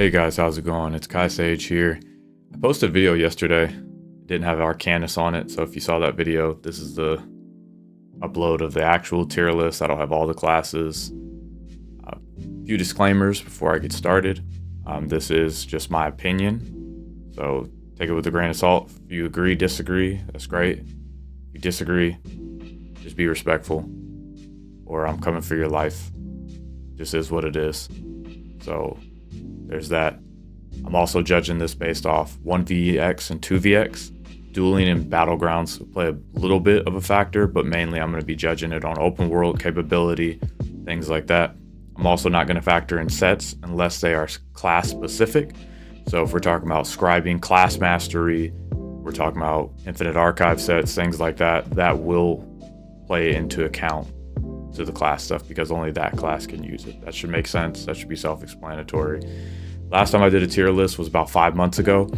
Hey guys, how's it going? It's Kai Sage here. I posted a video yesterday. It didn't have Arcanus on it, so if you saw that video, this is the upload of the actual tier list. That'll have all the classes. A few disclaimers before I get started. This is just my opinion, so take it with a grain of salt. If you agree, disagree, that's great. If you disagree, just be respectful, or I'm coming for your life. Just is what it is. So there's that. I'm also judging this based off 1vx and 2vx. Dueling and battlegrounds play a little bit of a factor, but mainly I'm going to be judging it on open world capability, things like that. I'm also not going to factor in sets unless they are class specific. So if we're talking about scribing, class mastery, we're talking about infinite archive sets, things like that, that will play into account to the class stuff because only that class can use it. That should make sense. That should be self-explanatory. Last time I did a tier list was about 5 months ago.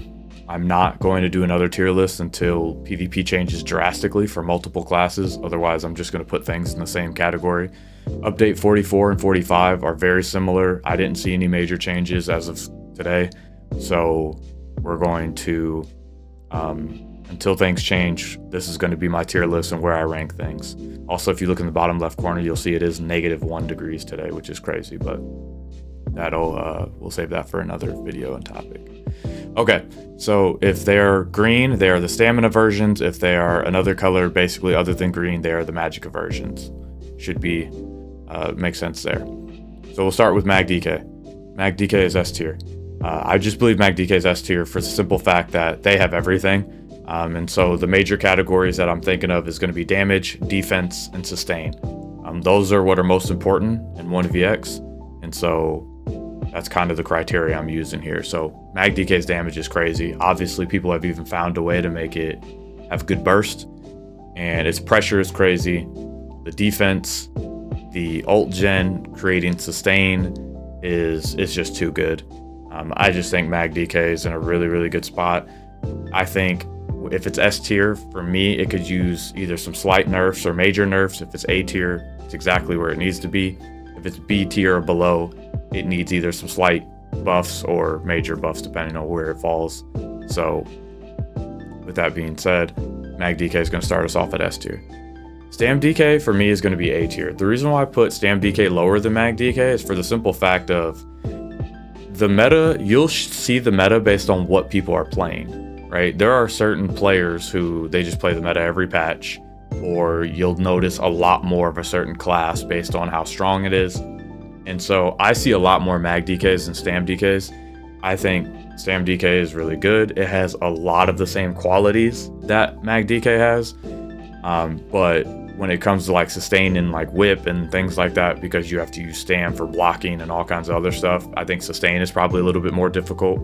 I'm not going to do another tier list until PvP changes drastically for multiple classes. Otherwise, I'm just going to put things in the same category. Update 44 and 45 are very similar. I didn't see any major changes as of today. So we're going to, until things change, this is going to be my tier list and where I rank things. Also, if you look in the bottom left corner, you'll see it is -1 degrees today, which is crazy, but we'll save that for another video and topic. Okay, so if they're green, they are the stamina versions. If they are another color, basically other than green, they are the magicka versions. Should be, make sense there. So we'll start with Mag DK. Mag DK is S tier. I just believe Mag DK is S tier for the simple fact that they have everything. And so the major categories that I'm thinking of is going to be damage, defense, and sustain. Those are what are most important in 1vx. And so that's kind of the criteria I'm using here. So Mag DK's damage is crazy. Obviously, people have even found a way to make it have good burst. And its pressure is crazy. The defense, the ult gen creating sustain is just too good. I just think Mag DK is in a really, really good spot. I think if it's S tier, for me, it could use either some slight nerfs or major nerfs. If it's A tier, it's exactly where it needs to be. If it's B tier or below, it needs either some slight buffs or major buffs, depending on where it falls. So with that being said, Mag DK is going to start us off at S tier. Stam DK for me is going to be A tier. The reason why I put Stam DK lower than Mag DK is for the simple fact of the meta. You'll see the meta based on what people are playing, right? There are certain players who they just play the meta every patch, or you'll notice a lot more of a certain class based on how strong it is. And so I see a lot more Mag DKs than Stam DKs. I think Stam DK is really good. It has a lot of the same qualities that Mag DK has. But when it comes to like sustain and like whip and things like that, because you have to use Stam for blocking and all kinds of other stuff, I think sustain is probably a little bit more difficult.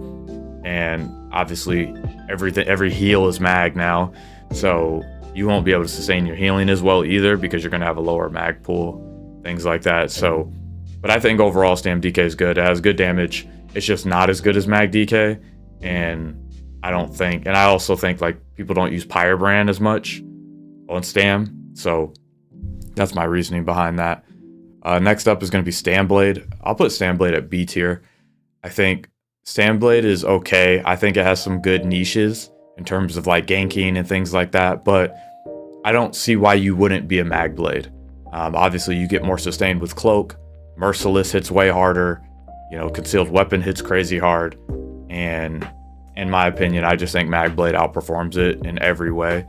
And obviously every heal is mag now. So you won't be able to sustain your healing as well either because you're going to have a lower mag pool, things like that. So, but I think overall Stam DK is good. It has good damage. It's just not as good as Mag DK. And I also think like people don't use Pyrebrand as much on Stam. So that's my reasoning behind that. Next up is going to be Stamblade. I'll put Stamblade at B tier. I think Stamblade is okay. I think it has some good niches in terms of like ganking and things like that, but I don't see why you wouldn't be a Magblade. Obviously, you get more sustained with Cloak. Merciless hits way harder. Concealed Weapon hits crazy hard. And in my opinion, I just think Magblade outperforms it in every way.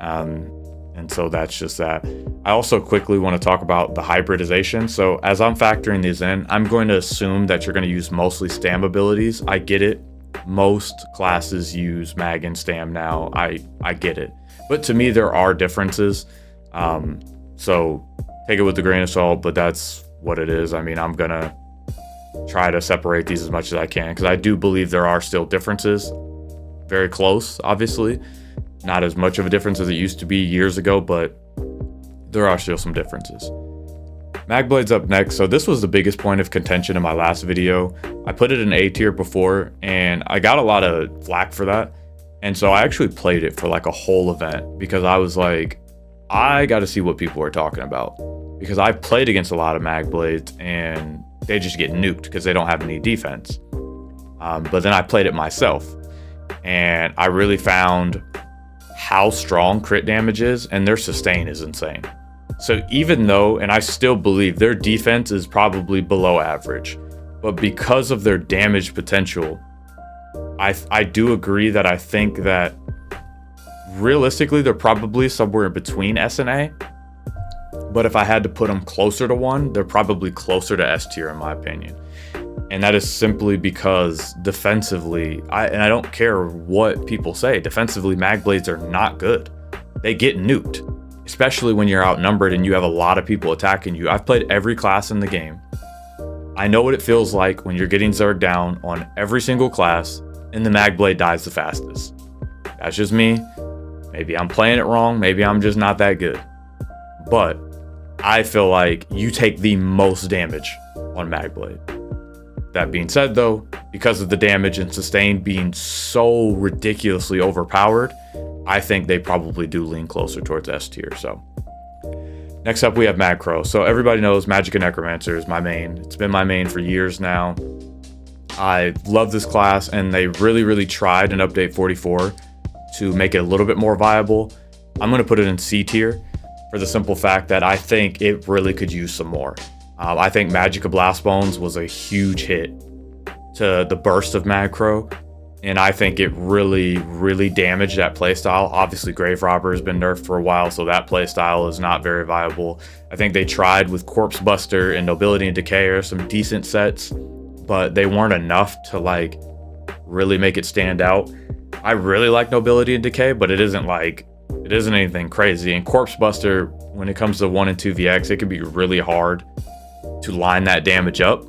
And so that's just that. I also quickly want to talk about the hybridization. So as I'm factoring these in, I'm going to assume that you're going to use mostly Stam abilities. I get it. Most classes use Mag and Stam now. I get it. But to me, there are differences. So take it with a grain of salt, but that's what it is. I mean, I'm going to try to separate these as much as I can because I do believe there are still differences. Very close, obviously. Not as much of a difference as it used to be years ago, but there are still some differences. Magblade's up next. So this was the biggest point of contention in my last video. I put it in A tier before and I got a lot of flack for that. And so I actually played it for like a whole event because I was like, I got to see what people are talking about. Because I've played against a lot of Magblades and they just get nuked because they don't have any defense. But then I played it myself, and I really found how strong crit damage is, and their sustain is insane. So even though, and I still believe their defense is probably below average, but because of their damage potential, I do agree that I think that realistically they're probably somewhere in between S and A. But if I had to put them closer to 1, they're probably closer to S tier in my opinion. And that is simply because defensively, I don't care what people say, defensively Magblades are not good. They get nuked, especially when you're outnumbered and you have a lot of people attacking you. I've played every class in the game. I know what it feels like when you're getting zerged down on every single class and the Magblade dies the fastest. That's just me. Maybe I'm playing it wrong. Maybe I'm just not that good. But I feel like you take the most damage on Magblade. That being said though, because of the damage and sustain being so ridiculously overpowered, I think they probably do lean closer towards S tier. So next up we have Magcro. So everybody knows Magic and Necromancer is my main. It's been my main for years now. I love this class, and they really tried in update 44 to make it a little bit more viable. I'm going to put it in C tier for the simple fact that I think it really could use some more. I think Magicka Blast Bones was a huge hit to the burst of Magcro, and I think it really damaged that playstyle. Obviously, Grave Robber has been nerfed for a while, so that playstyle is not very viable. I think they tried with Corpse Buster and Nobility and Decay or some decent sets, but they weren't enough to like really make it stand out. I really like Nobility and Decay, but it isn't anything crazy. And Corpse Buster, when it comes to 1 and 2 VX, it can be really hard to line that damage up.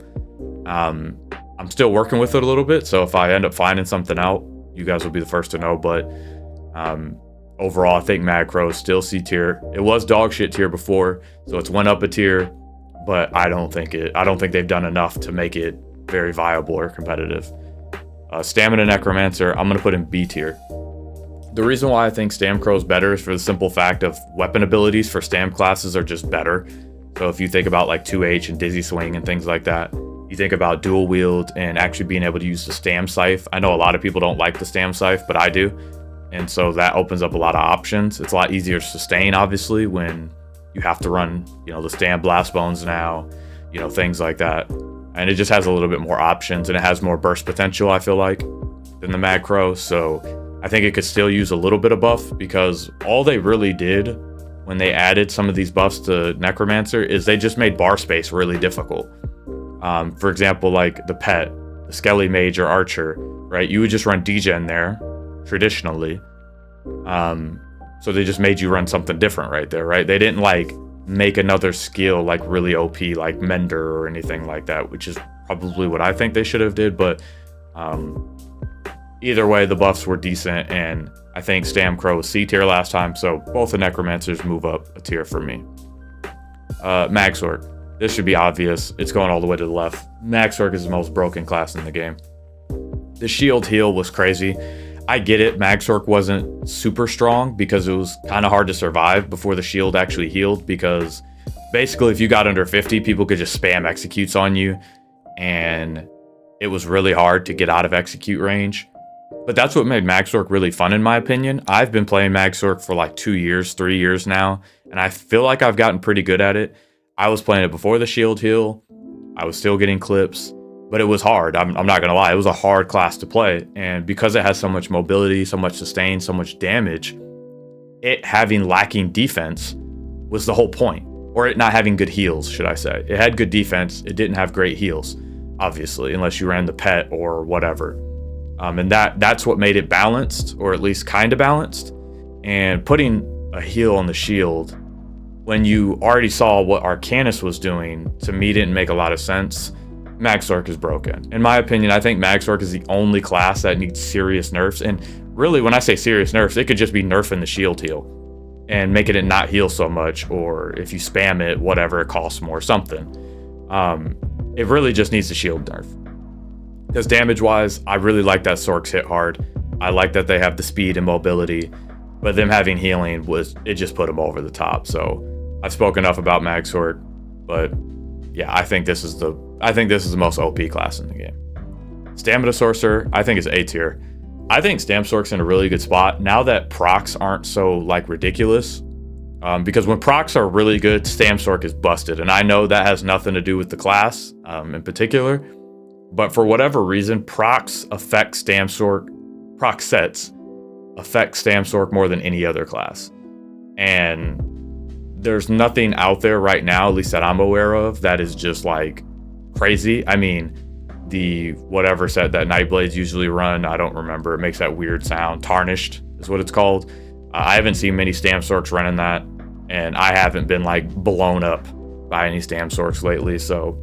I'm still working with it a little bit, so if I end up finding something out, you guys will be the first to know. But overall, I think Magcro is still C tier. It was dog shit tier before, so it's went up a tier, but I don't think they've done enough to make it very viable or competitive. Stamina Necromancer, I'm gonna put in B tier. The reason why I think Stamcro is better is for the simple fact of weapon abilities for Stam classes are just better. So if you think about like 2H and Dizzy Swing and things like that, you think about dual wield and actually being able to use the Stam Scythe. I know a lot of people don't like the Stam Scythe, but I do. And so that opens up a lot of options. It's a lot easier to sustain, obviously, when you have to run, the Stam Blast Bones now, things like that. And it just has a little bit more options, and it has more burst potential, I feel like, than the Magcro. So I think it could still use a little bit of buff, because all they really did when they added some of these buffs to Necromancer is they just made bar space really difficult. For example, like the pet, the Skelly Mage or Archer, right? You would just run degen there, traditionally. So they just made you run something different right there, right? They didn't like make another skill like really OP like Mender or anything like that, which is probably what I think they should have did. But either way, the buffs were decent, and I think Stamcro was C tier last time, so both the Necromancers move up a tier for me. Magsork. This should be obvious. It's going all the way to the left. Magsork is the most broken class in the game. The shield heal was crazy. I get it, Magsork wasn't super strong because it was kind of hard to survive before the shield actually healed, because basically if you got under 50, people could just spam executes on you, and it was really hard to get out of execute range. But that's what made Magsork really fun, in my opinion. I've been playing Magsork for like 2 years, 3 years now, and I feel like I've gotten pretty good at it. I was playing it before the shield heal. I was still getting clips, but it was hard. I'm not gonna lie, it was a hard class to play. And because it has so much mobility, so much sustain, so much damage, it having lacking defense was the whole point. Or it not having good heals, should I say. It had good defense, it didn't have great heals, obviously, unless you ran the pet or whatever. And that's what made it balanced, or at least kind of balanced. And putting a heal on the shield when you already saw what Arcanus was doing, to me didn't make a lot of sense. Magsork is broken. In my opinion, I think Magsork is the only class that needs serious nerfs. And really, when I say serious nerfs, it could just be nerfing the shield heal and making it not heal so much, or if you spam it, whatever, it costs more, something. It really just needs the shield nerf. Because damage-wise, I really like that Sorks hit hard. I like that they have the speed and mobility, but them having healing it just put them over the top. So I've spoken enough about Magsork, but yeah, I think this is the most OP class in the game. Stamina Sorcerer, I think is A tier. I think Stam Sorc's in a really good spot now that procs aren't so like ridiculous. Because when procs are really good, Stam Sorc is busted. And I know that has nothing to do with the class in particular. But for whatever reason, procs affect Stam Sorc, proc sets affect Stam Sorc more than any other class. And there's nothing out there right now, at least that I'm aware of, that is just like crazy. I mean, the whatever set that Nightblades usually run, I don't remember. It makes that weird sound. Tarnished is what it's called. I haven't seen many Stam Sorcs running that, and I haven't been like blown up by any Stam Sorcs lately. So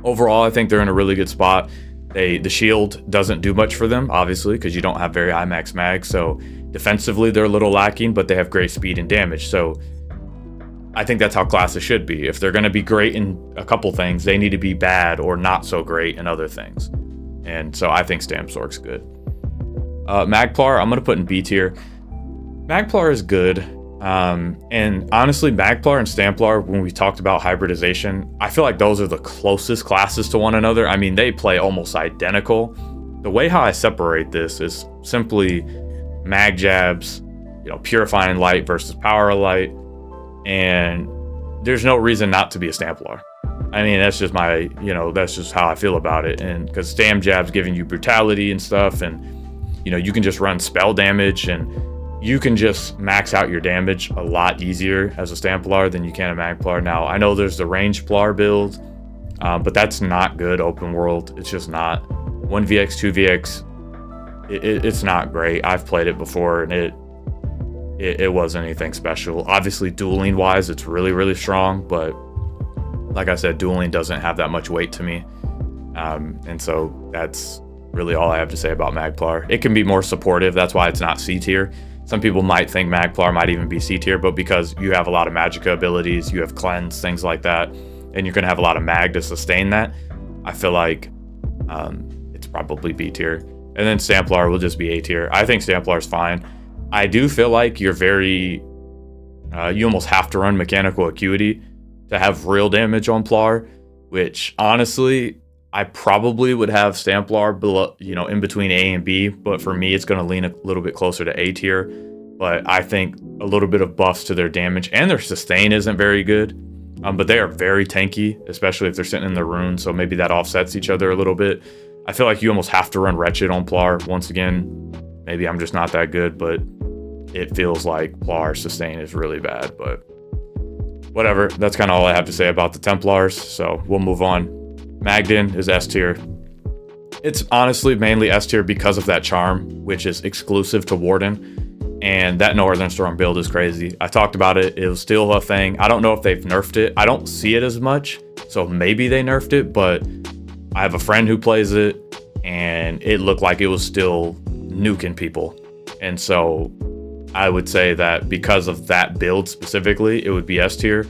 overall, I think they're in a really good spot. The shield doesn't do much for them, obviously, because you don't have very high max mag. So defensively, they're a little lacking, but they have great speed and damage. So I think that's how classes should be. If they're going to be great in a couple things, they need to be bad or not so great in other things. And so I think Stam Sorc's good. Magplar, I'm going to put in B tier. Magplar is good. And honestly, Magplar and Stamplar, when we talked about hybridization, I feel like those are the closest classes to one another. I mean, they play almost identical. The way how I separate this is simply mag jabs, purifying light versus power light. And there's no reason not to be a Stamplar. I mean, that's just that's just how I feel about it. And because Stam jab's giving you brutality and stuff, and you can just run spell damage, and you can just max out your damage a lot easier as a Stamplar than you can a Magplar. Now, I know there's the range Plar build, but that's not good open world. It's just not. 1vx, 2vx, it's not great. I've played it before, and it wasn't anything special. Obviously, dueling wise, it's really, really strong, but like I said, dueling doesn't have that much weight to me. And so that's really all I have to say about Magplar. It can be more supportive. That's why it's not C tier. Some people might think Magplar might even be C tier, but because you have a lot of Magicka abilities, you have cleanse, things like that, and you're going to have a lot of mag to sustain that, I feel like it's probably B tier. And then Stamplar will just be A tier. I think Stamplar's fine. I do feel like you're you almost have to run Mechanical Acuity to have real damage on Plar, which honestly, I probably would have Stamplar below, in between A and B, but for me, it's going to lean a little bit closer to A tier. But I think a little bit of buffs to their damage, and their sustain isn't very good. But they are very tanky, especially if they're sitting in the rune, so maybe that offsets each other a little bit. I feel like you almost have to run Wretched on Plar. Once again, maybe I'm just not that good, but it feels like Plar sustain is really bad. But whatever, that's kind of all I have to say about the Templars, so we'll move on. Magden is S tier. It's honestly mainly S tier because of that charm, which is exclusive to Warden, and that Northern Storm build is crazy. I talked about it. It was still a thing. I don't know if they've nerfed it. I don't see it as much, so maybe they nerfed it, but I have a friend who plays it, and it looked like it was still nuking people. And so I would say that because of that build specifically, it would be S tier,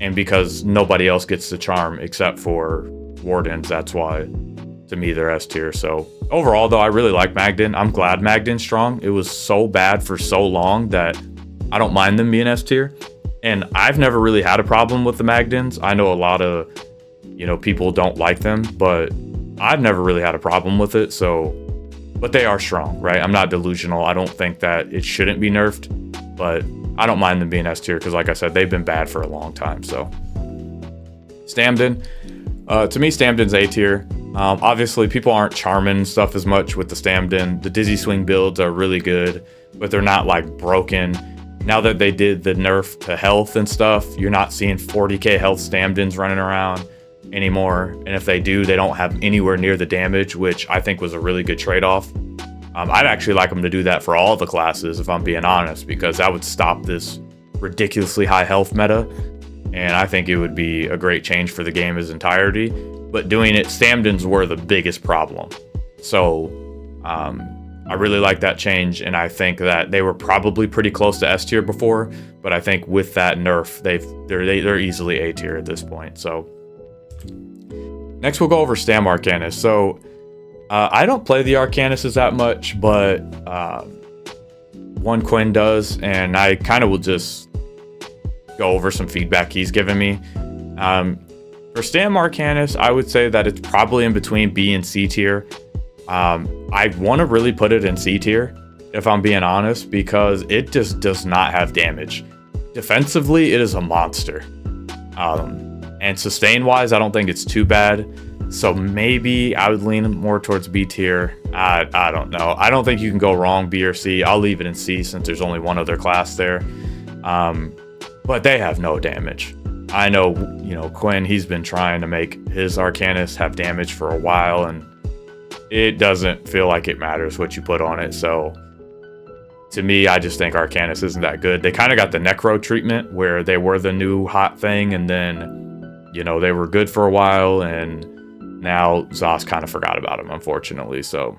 and because nobody else gets the charm except for Wardens, that's why to me they're S tier. So overall though, I really like Magden. I'm glad Magden's strong. It was so bad for so long that I don't mind them being S tier, and I've never really had a problem with the Magdens. I know a lot of people don't like them, but I've never really had a problem with it. So, but they are strong, right? I'm not delusional. I don't think that it shouldn't be nerfed, but I don't mind them being S tier because like I said, they've been bad for a long time. So Stamden, to me, Stamden's A tier. Obviously, people aren't charming stuff as much with the Stamden. The Dizzy Swing builds are really good, but they're not like broken. Now that they did the nerf to health and stuff, you're not seeing 40k health Stamdens running around anymore. And if they do, they don't have anywhere near the damage, which I think was a really good trade-off. I'd actually like them to do that for all the classes, if I'm being honest, because that would stop this ridiculously high health meta. And I think it would be a great change for the game as entirety. But doing it, Stamdens were the biggest problem. So I really like that change, and I think that they were probably pretty close to S tier before, but I think with that nerf, they're easily A tier at this point. So next we'll go over Stam Arcanus. So I don't play the Arcanuses that much, but One Quinn does, and I kind of will just go over some feedback he's given me. For Stam Arcanus, I would say that it's probably in between B and C tier. I want to really put it in C tier, if I'm being honest, because it just does not have damage. Defensively, it is a monster. And sustain wise, I don't think it's too bad. So maybe I would lean more towards B tier. I don't know. I don't think you can go wrong B or C. I'll leave it in C since there's only one other class there. But they have no damage. I know, Quinn, he's been trying to make his Arcanist have damage for a while, and it doesn't feel like it matters what you put on it. So to me, I just think Arcanist isn't that good. They kind of got the Necro treatment where they were the new hot thing, and then, they were good for a while, and now Zos kind of forgot about them, unfortunately. So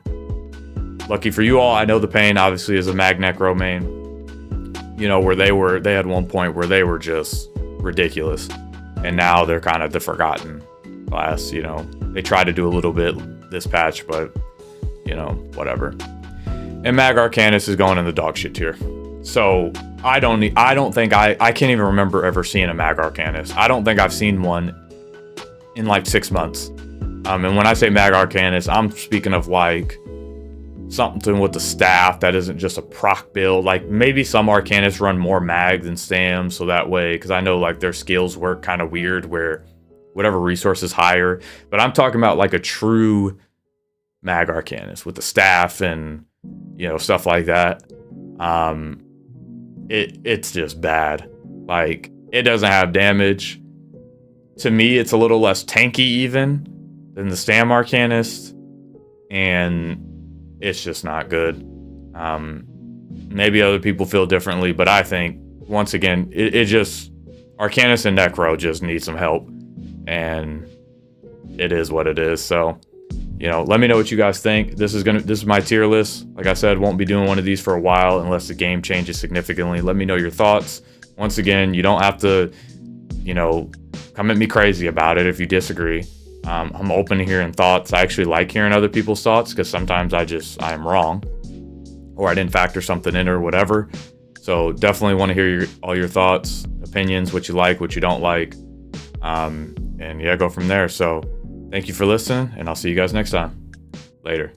lucky for you all. I know the pain, obviously, is a Mag Necro main, where they had one point where they were just ridiculous, and now they're kind of the forgotten class. They tried to do a little bit this patch, but whatever. And Mag Arcanist is going in the dog shit tier. So I can't even remember ever seeing a Mag Arcanist. I don't think I've seen one in like 6 months. And when I say Mag Arcanist, I'm speaking of like something with the staff that isn't just a proc build. Like maybe some Arcanists run more Mag than Stam, so that way, because I know like their skills work kind of weird where whatever resource is higher. But I'm talking about like a true Mag Arcanist with the staff and stuff like that. It's just bad. Like, it doesn't have damage. To me, it's a little less tanky even than the Stam Arcanist, and it's just not good. Maybe other people feel differently, but I think, once again, it just, Arcanist and Necro just need some help, and it is what it is. So, let me know what you guys think. This is my tier list. Like I said, won't be doing one of these for a while unless the game changes significantly. Let me know your thoughts. Once again, you don't have to, come at me crazy about it if you disagree. I'm open to hearing thoughts. I actually like hearing other people's thoughts because sometimes I am wrong, or I didn't factor something in or whatever. So definitely want to hear all your thoughts, opinions, what you like, what you don't like, and yeah, go from there. So thank you for listening, and I'll see you guys next time. Later.